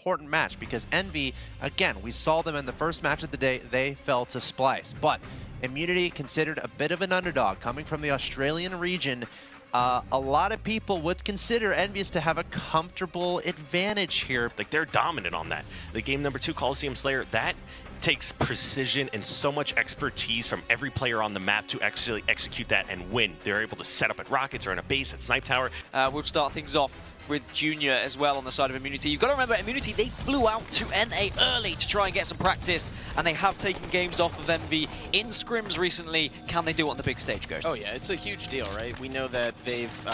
important match because EnVy, again, we saw them in the first match of the day, they fell to Splice. But Immunity considered a bit of an underdog coming from the Australian region. A lot of people would consider EnVyUs to have a comfortable advantage here. Like, they're dominant on that. The game number 2, Coliseum Slayer, that takes precision and so much expertise from every player on the map to actually execute that and win. They're able to set up at Rockets or in a base at Snipe Tower. We'll start things off with Junior as well on the side of Immunity. You've got to remember, Immunity, they flew out to NA early to try and get some practice, and they have taken games off of EnVy in scrims recently. Can they do it on the big stage, Ghost? Oh yeah, it's a huge deal, right? We know that they've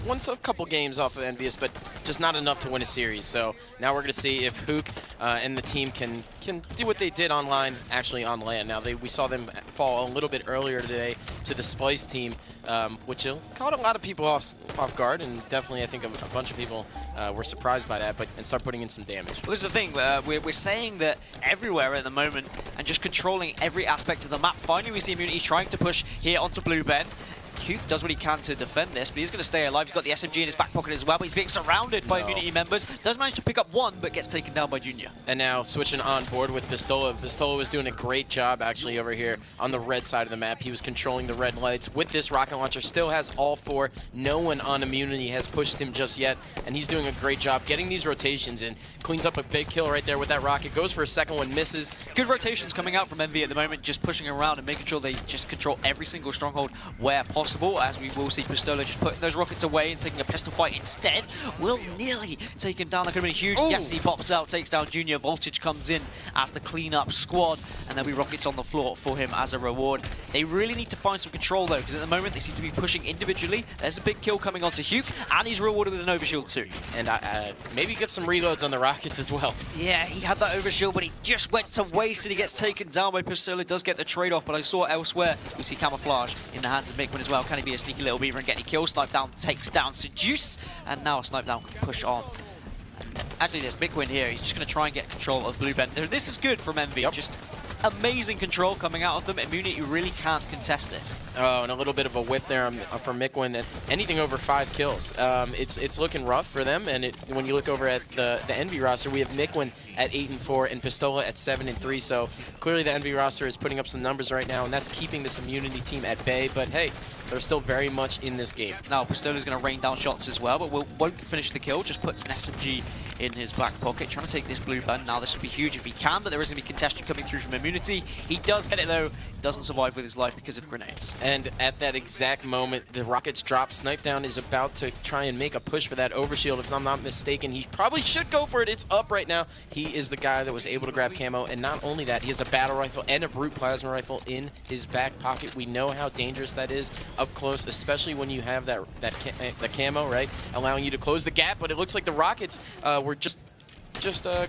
won a couple games off of EnVyUs, but just not enough to win a series. So now we're going to see if Hook and the team can do what they did online, actually on land. Now, we saw them fall a little bit earlier today to the Splice team, which caught a lot of people off guard, and definitely I think a bunch of people were surprised by that, and start putting in some damage. Well, this is the thing, we're saying that everywhere at the moment and just controlling every aspect of the map. Finally, we see Immunity trying to push here onto Blue Ben. Huke does what he can to defend this, but he's going to stay alive. He's got the SMG in his back pocket as well, but he's being surrounded by Immunity members. Does manage to pick up one, but gets taken down by Junior. And now switching on board with Pistola. Pistola was doing a great job actually over here on the red side of the map. He was controlling the red lights with this rocket launcher. Still has all 4. No one on Immunity has pushed him just yet, and he's doing a great job getting these rotations in. Cleans up a big kill right there with that rocket. Goes for a second one, misses. Good rotations coming out from EnVy at the moment, just pushing around and making sure they just control every single stronghold where possible, as we will see Pistola just putting those rockets away and taking a pistol fight instead. Will nearly take him down. That could have been huge. Yaxi pops out, takes down Junior. Voltage comes in as the cleanup squad, and there'll be rockets on the floor for him as a reward. They really need to find some control though, because at the moment they seem to be pushing individually. There's a big kill coming onto Huke, and he's rewarded with an overshield too. And maybe get some reloads on the rockets as well. Yeah, he had that overshield, but he just went to waste, and he gets taken down by Pistola. Does get the trade-off, but I saw elsewhere we see Camouflage in the hands of Mikwin as well. Can he be a sneaky little beaver and get any kills? Snipe Down takes down Seduce, and now Snipe Down can push on. And actually, there's Mikwin here. He's just going to try and get control of Blue Ben. This is good from EnVy. Just amazing control coming out of them. Immunity really can't contest this. Oh, and a little bit of a whiff there from Mikwin. Anything over 5 kills. It's looking rough for them, and when you look over at the EnVy roster, we have Mikwin at 8-4 and Pistola at 7-3. So clearly the EnVy roster is putting up some numbers right now, and that's keeping this Immunity team at bay. But hey, they're still very much in this game. Now, Pistola's going to rain down shots as well, but won't finish the kill. Just puts an SMG in his back pocket, trying to take this blue button. Now, this would be huge if he can, but there is going to be congestion coming through from Immunity. He does get it, though. Doesn't survive with his life because of grenades. And at that exact moment, the rockets drop. Snipe Down is about to try and make a push for that overshield. If I'm not mistaken, he probably should go for it. It's up right now. He is the guy that was able to grab camo, and not only that, he has a battle rifle and a brute plasma rifle in his back pocket. We know how dangerous that is up close, especially when you have the camo, right, allowing you to close the gap. But it looks like the rockets were just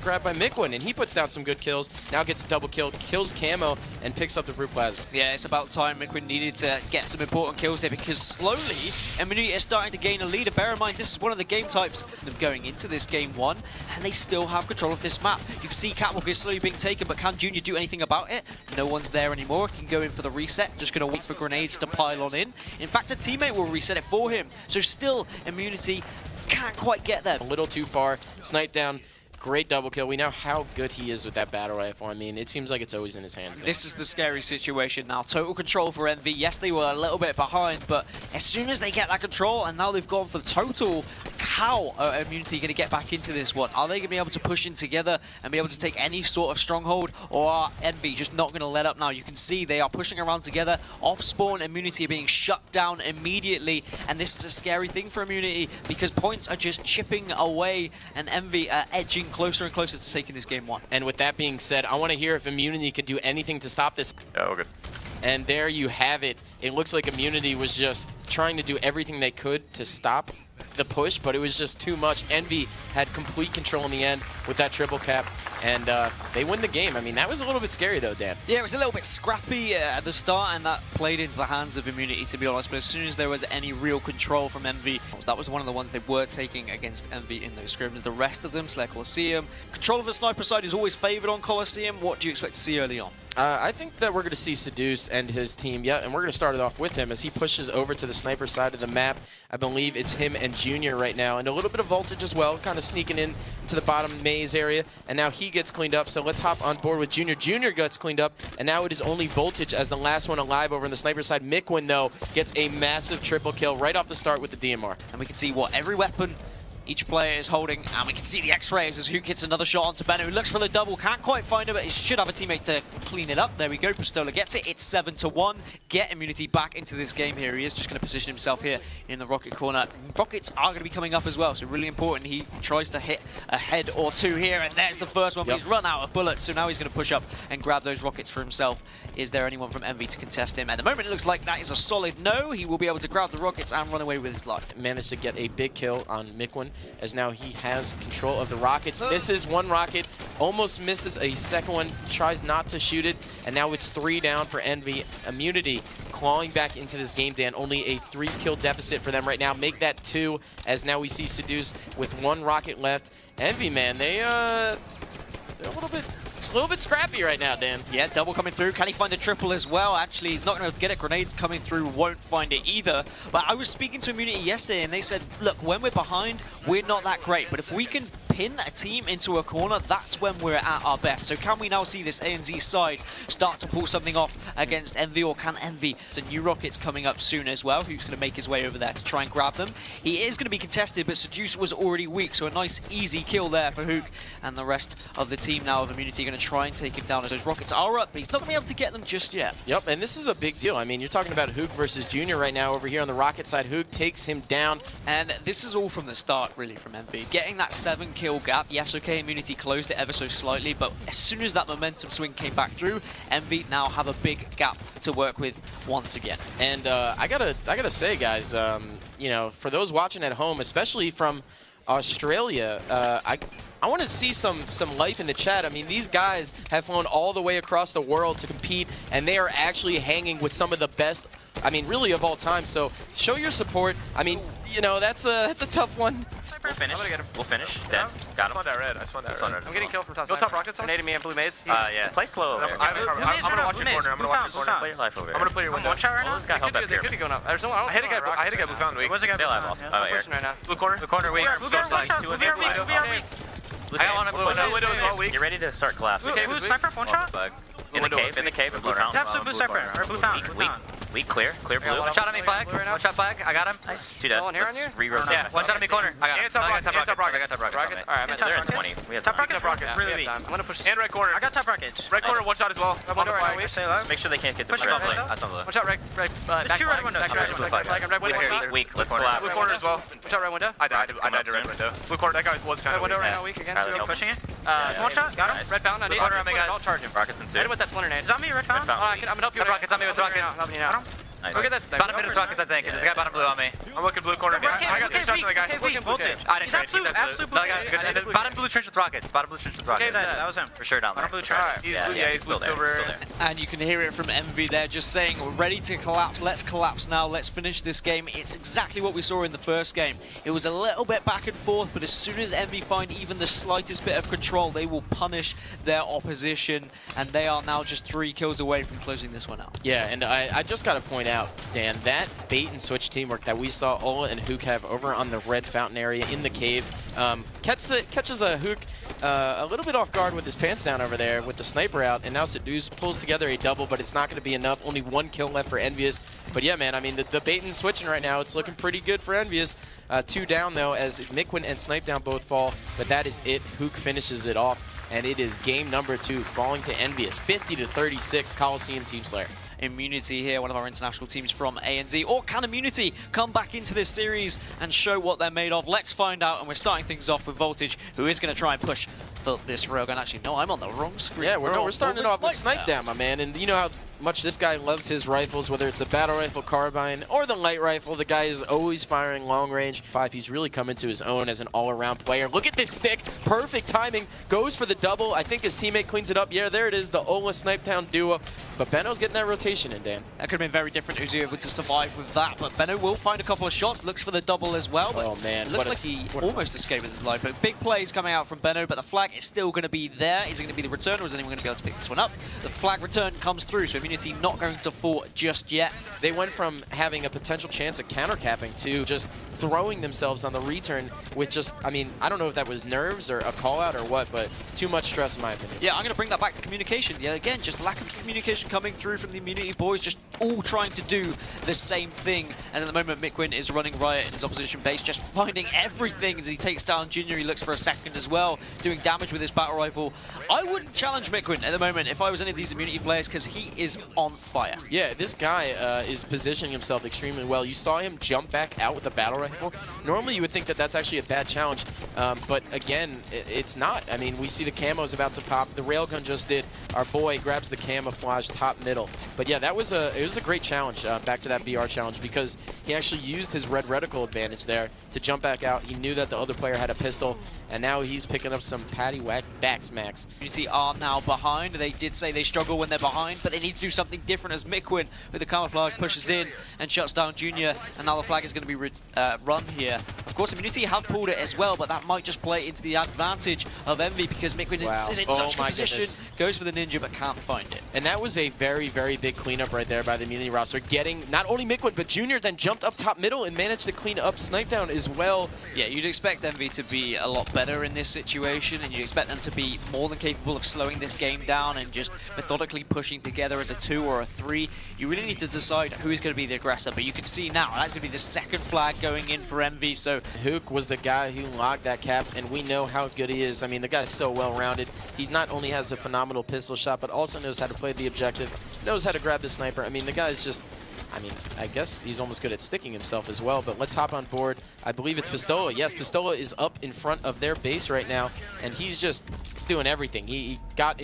grabbed by Mikwin, and he puts down some good kills. Now gets a double kill, kills Camo, and picks up the brute plasma. Yeah, it's about time Mikwin needed to get some important kills here, because slowly Immunity is starting to gain a lead. And bear in mind, this is one of the game types of going into this game 1, and they still have control of this map. You can see Catwalk is slowly being taken, but can Junior do anything about it? No one's there anymore. He can go in for the reset. Just going to wait for grenades to pile on in. In fact, a teammate will reset it for him. So still, Immunity can't quite get there. A little too far. Snipe Down. Great double kill. We know how good he is with that battle rifle. I mean, it seems like it's always in his hands. This is the scary situation now. Total control for EnVy. Yes, they were a little bit behind, but as soon as they get that control, and now they've gone for the total, how are Immunity going to get back into this one? Are they going to be able to push in together and be able to take any sort of stronghold, or are EnVy just not going to let up now? You can see they are pushing around together. Off spawn, Immunity are being shut down immediately, and this is a scary thing for Immunity because points are just chipping away, and EnVy are edging closer and closer to taking this game 1. And with that being said, I want to hear if Immunity could do anything to stop this. Yeah, okay. And there you have it. It looks like Immunity was just trying to do everything they could to stop the push, but it was just too much. EnVy had complete control in the end with that triple cap. and they win the game. I mean, that was a little bit scary though, Dan. Yeah, it was a little bit scrappy at the start, and that played into the hands of Immunity, to be honest. But as soon as there was any real control from EnVy, that was one of the ones they were taking against EnVy in those scrims. The rest of them, Slayer Coliseum, control of the sniper side is always favored on Coliseum. What do you expect to see early on? I think that we're going to see Seduce and his team, yeah, and we're going to start it off with him as he pushes over to the sniper side of the map. I believe it's him and Junior right now, and a little bit of Voltage as well, kind of sneaking in to the bottom maze area, and now he gets cleaned up, so let's hop on board with Junior. Junior gets cleaned up, and now it is only Voltage as the last one alive over on the sniper side. Mikwin, though, gets a massive triple kill right off the start with the DMR. And we can see what every weapon each player is holding, and we can see the X-rays as Hook hits another shot onto Benno, who looks for the double, can't quite find it, but he should have a teammate to clean it up. There we go, Pistola gets it, it's 7-1. Get Immunity back into this game here. He is just going to position himself here in the Rocket corner. Rockets are going to be coming up as well, so really important. He tries to hit a head or two here, and there's the first one, but he's run out of bullets, so now he's going to push up and grab those rockets for himself. Is there anyone from EnVy to contest him? At the moment, it looks like that is a solid no. He will be able to grab the rockets and run away with his life. Managed to get a big kill on Mikwin, as now he has control of the rockets. Misses one rocket, almost misses a second one, tries not to shoot it, and now it's 3 down for EnVy. Immunity clawing back into this game, Dan. Only a 3-kill deficit for them right now. Make that 2, as now we see Seduce with 1 rocket left. EnVy, man, they're it's a little bit scrappy right now, Dan. Yeah, double coming through. Can he find a triple as well? Actually, he's not going to get it. Grenades coming through, won't find it either. But I was speaking to Immunity yesterday, and they said, look, when we're behind, we're not that great. But if we can pin a team into a corner, that's when we're at our best. So can we now see this ANZ side start to pull something off against EnVy, or can EnVy? So new rockets coming up soon as well. Who's going to make his way over there to try and grab them? He is going to be contested, but Seduce was already weak, so a nice, easy kill there for Hook. And the rest of the team now of Immunity going to try and take him down as those rockets are up, but he's not going to be able to get them just yet. Yep, and this is a big deal. I mean, you're talking about Hook versus Junior right now over here on the rocket side. Hook takes him down. And this is all from the start, really, from EnVy. Getting that 7-kill gap. Yes, okay, Immunity closed it ever so slightly, but as soon as that momentum swing came back through, EnVy now have a big gap to work with once again. And I gotta say, guys, you know, for those watching at home, especially from Australia, I want to see some life in the chat. I mean, these guys have flown all the way across the world to compete, and they are actually hanging with some of the best, I mean, really of all time. So show your support. I mean, you know, that's a tough one. We'll finish. I'm gonna get him. We'll finish. Dead. Got him. I just want that red. I'm getting killed from top. Go top rockets. Nading me in blue maze. Yeah. Play slow. I'm gonna watch your corner. I'm gonna watch your corner. Play your life over here. I'm gonna play your window. One shot right now. They could be going up. I hit a guy blue fountain weak. Stay alive, boss. I'm pushing right now. Blue corner. Blue corner weak. Blue corner weak. I got one on blue window as well weak. You're ready to start collapsing. Okay, blue sniper. One shot. In the cave. Blue fountain. Tap some blue sniper. Or blue fountain. Weak, clear blue. One shot on me, flag. One shot flag. I got him. Nice. 2 dead. One here on you? Yeah, one shot on me, corner. I got top rockets. Alright, I'm at 20. We have top rockets. Really weak. I'm gonna push. And red corner. I got top rockets. Red corner, one shot as well. Make sure they can't get the flag. One shot red. There's 2 red windows. Weak. Let's collapse. Blue corner as well. One shot red window. I died to red window. Blue corner, that guy was kind of weak. Window right now weak again. Pushing it. One shot. Got him. Red fountain. I need I'll charge him. Rockets in 2. Hit him with that splinter nade. Is that me, red fountain? I'm gonna help you with rockets. On me with rockets. Help me now. Nice. Look at that. Bottom mid of rockets, I think. There's a guy bottom blue on me. I'm looking blue corner. I got 3 shots on the guy. Voltage. I didn't trade. Absolute blue. Good. Bottom blue trench with rockets. Bottom blue trench with rockets. Okay, that was him. For sure down there. Bottom blue trench. Yeah, he's blue silver. And you can hear it from EnVy there just saying, we're ready to collapse. Let's collapse now. Let's finish this game. It's exactly what we saw in the first game. It was a little bit back and forth, but as soon as EnVy find even the slightest bit of control, they will punish their opposition. And they are now just 3 kills away from closing this one out. Yeah, and I just got to point out, Dan, that bait and switch teamwork that we saw Ola and Hook have over on the red fountain area in the cave catches a Hook a little bit off guard with his pants down over there with the sniper out, and now Seduce pulls together a double, but it's not going to be enough. Only 1 kill left for EnVyUs. But yeah, man, I mean, the bait and switching right now, it's looking pretty good for EnVyUs. 2 down, though, as Mikwin and Snipe Down both fall, but that is it. Hook finishes it off, and it is game number 2, falling to EnVyUs, 50-36, Coliseum Team Slayer. Immunity here, one of our international teams from ANZ. Or can Immunity come back into this series and show what they're made of? Let's find out, and we're starting things off with Voltage, who is going to try and push for this rogue. And actually, no, I'm on the wrong screen. Yeah, we're starting it off with Snipe Down, my man. And you know how much this guy loves his rifles, whether it's a battle rifle, carbine, or the light rifle. The guy is always firing long range. He's really come into his own as an all-around player. Look at this stick. Perfect timing. Goes for the double. I think his teammate cleans it up. Yeah, there it is, the Ola Snipe Down duo. But Benno's getting that rotation in, Dan. That could have been very different. Who's able to survive with that? But Benno will find a couple of shots. Looks for the double as well. But oh, man. looks like he almost escaped with his life. But big plays coming out from Benno. But the flag is still going to be there. Is it going to be the return, or is anyone going to be able to pick this one up? The flag return comes through, so Immunity not going to fall just yet. They went from having a potential chance at counter-capping to just throwing themselves on the return with just, I mean, I don't know if that was nerves or a call-out or what, but too much stress in my opinion. Yeah, I'm going to bring that back to communication. Yeah, again, just lack of communication coming through from the Immunity boys, just all trying to do the same thing. And at the moment, Mikwin is running riot in his opposition base, just finding everything as he takes down Junior. He looks for a second as well, doing damage with his battle rifle. I wouldn't challenge Mikwin at the moment if I was any of these Immunity players, because he is on fire. Yeah, this guy is positioning himself extremely well. You saw him jump back out with the battle rifle. Normally, you would think that that's actually a bad challenge, but again, it's not. I mean, we see the camo's about to pop. The railgun just did. Our boy grabs the camouflage top middle. But yeah, it was a great challenge, back to that BR challenge, because he actually used his red reticle advantage there to jump back out. He knew that the other player had a pistol, and now he's picking up some paddywhack back smacks. Immunity are now behind. They did say they struggle when they're behind, but they need to do something different as Mikwin with the camouflage pushes in and shuts down Junior, and now the flag is going to be run here. Of course, Immunity have pulled it as well, but that might just play into the advantage of EnVy, because Mikwin is in such good position, goes for the ninja but can't find it. And that was a very, very big cleanup right there by the Immunity roster, getting not only Mikwin, but Junior then jumped up top middle and managed to clean up Snipe Down as well. Yeah, you'd expect EnVy to be a lot better in this situation, and you expect them to be more than capable of slowing this game down and just methodically pushing together as a 2 or a 3. You really need to decide who is going to be the aggressor, but you can see now that's going to be the second flag going in for EnVy. So Hook was the guy who logged that cap, and we know how good he is. I mean, the guy's so well-rounded. He not only has a phenomenal pistol shot, but also knows how to play the objective, knows how to grab the sniper. I mean, the guy's just, I mean, I guess he's almost good at sticking himself as well, but let's hop on board. I believe it's Pistola. Yes, Pistola is up in front of their base right now, and he's doing everything. He got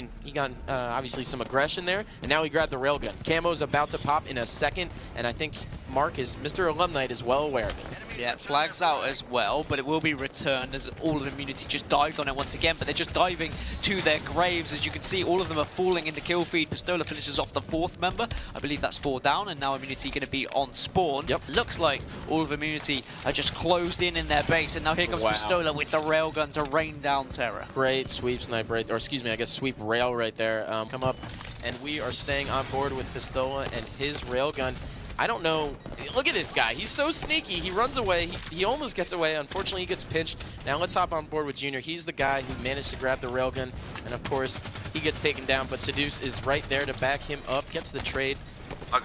obviously some aggression there, and now he grabbed the railgun. Camo's about to pop in a second, and I think Mark is, Mr. Alumni is well aware of it. yeah, flags out as well, but it will be returned as all of Immunity just dived on it once again, but they're just diving to their graves. As you can see, all of them are falling in the kill feed. Pistola finishes off the 4th member. I believe that's 4 down, and now Immunity going to be on spawn. Yep. Looks like all of Immunity are just closed in their base, and now here comes Pistola with the railgun to rain down terror. Great sweep snipe right, or excuse me, I guess sweep rail right there. Come up, and we are staying on board with Pistola and his railgun. I don't know. Look at this guy. He's so sneaky. He runs away. He almost gets away. Unfortunately, he gets pinched. Now let's hop on board with Junior. He's the guy who managed to grab the railgun, and of course, he gets taken down, but Seduce is right there to back him up, gets the trade.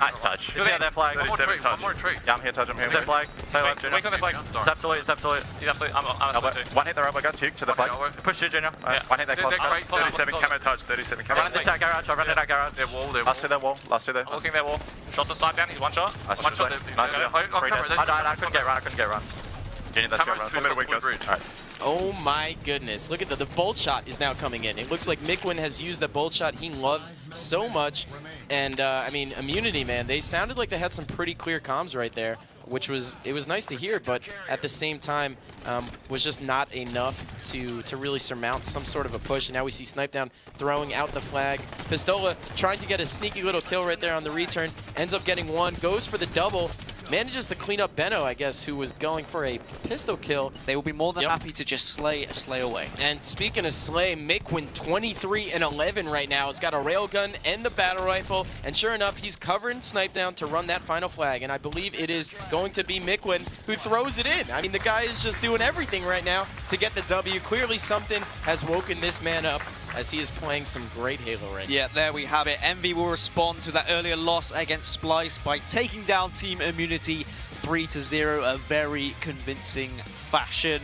Nice touch. You see that flag? One more trait. Yeah, I'm here, touch. I'm here. That flag. Play left, Junior. Wait on the flag. It's absolute. It's absolute. You absolute. I'm elbow. One hit the elbow, guys. Huke to the flag. Push you, Junior. One hit that close. 37 camo touch. 37 camo. Run into that garage. I run into that garage. Their wall. Last to their wall. Last to there. I'm looking at their wall. Shot the side down. He's one shot. One shot. Nice. I couldn't get run. I couldn't get run. Junior, let's get run. 1 minute wait, guys. Alright. Oh my goodness. Look at the bolt shot is now coming in. It looks like Mikwin has used the bolt shot he loves so much. And I mean, Immunity, man, they sounded like they had some pretty clear comms right there, which was nice to hear, but at the same time was just not enough to really surmount some sort of a push. And now we see Snipe Down throwing out the flag. Pistola trying to get a sneaky little kill right there on the return, ends up getting one, goes for the double, manages to clean up Benno, I guess, who was going for a pistol kill. They will be more than happy to just slay away. And speaking of slay, Mikwin 23 and 11 right now. He's got a railgun and the battle rifle, and sure enough, he's covering Snipe Down to run that final flag. And I believe it is going to be Mikwin who throws it in. I mean, the guy is just doing everything right now to get the W. Clearly, something has woken this man up, as he is playing some great Halo right now. Yeah, there we have it. EnVy will respond to that earlier loss against Splice by taking down Team Immunity 3-0, a very convincing fashion.